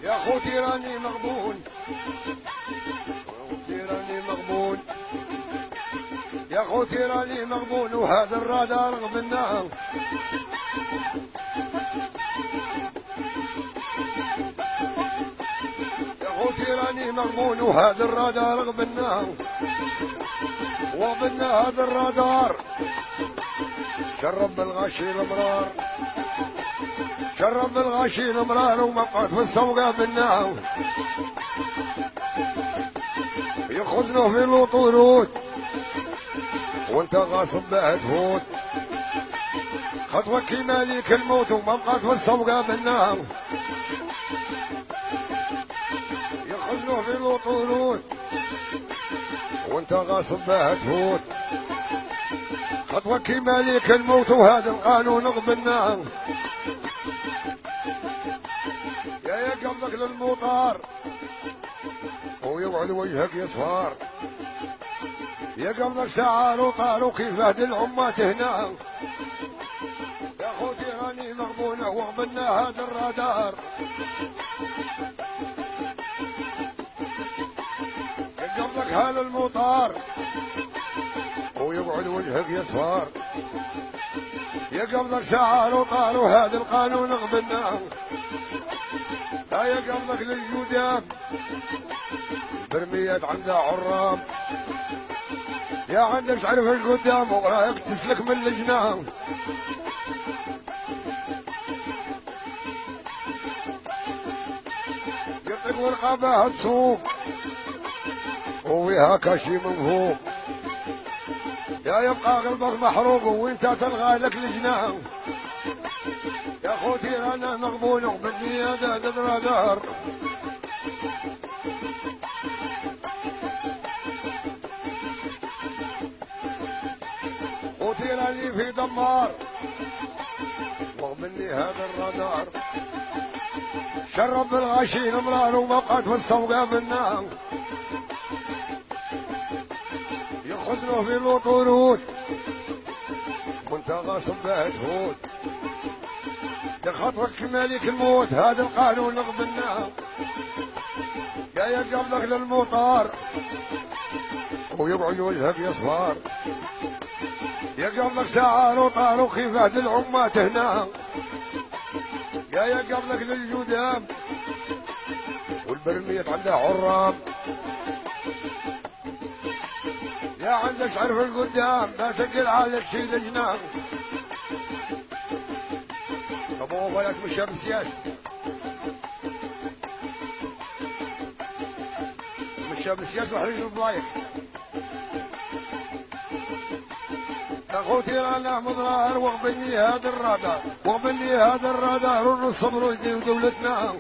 يا خوتي راني مغبون، خوتي راني مغبون، يا خوتي راني مغبون، وهذا الرادار غبنا. يا خوتي راني مغبون، وهذا الرادار غبنا، وبنا هذا الرادار شرب بالغشي المرار، شرب بالغشي المرار، ومبقات في السوقة بالنار، يخزنه في الوطورود وانت غاصب به تفوت، خطوة كيما ليك الموت ومبقات في السوقة بالنار، يخزنه في الوطورود وانت غاصب به تفوت، خطوة كيما ليك الموت وهذا القانون غبنا. يا قبضك للمطار ويوعد وجهك يصفار، يا قبضك سعار وطار وكيف هدي العمات هنا. يا خوتي راني مغبونة وغبنا هذا الرادار، يا قبضك هال المطار ويقعد وجهك يصفار، يا قبضك سعار وطار وهذا القانون غبنا. يا قبضك للجودام برميات عندها عرام، يا عندك تعرف القدام ورايك تسلك من الجنان. يطق ورقابها تصوف وفيها كاشي مفهوم، يا يبقى قلبك محروق وانت تلغى لك الجنان. يا خوتي انا مغبون وبدي هذا الرادار، خوتي راني في دمار ومني هذا الرادار، شرب بالغشي مرار ومبقات في السوقة بالنار، يخزنه في الوطورود وانت غاصب به تفوت، يا خطوك مالك الموت هذا القانون غبنا. يا قبضك للمطار ويبعد وجهك يصفار، يا قبضك سعار وطار وكيف هدي العمات هنا. يا قبضك للجودام والبرمية عندها عرام، يا عندك تعرف القدام لا تقل عليك شي لجنان. ابو ولا تمشى بالسياسة، تمشى بالسياسة وحرج البلايك. يا خوتي انا مضرار وغبني هذا الرادار، وغبني هذا الرادار ونصبروا ودولتنا.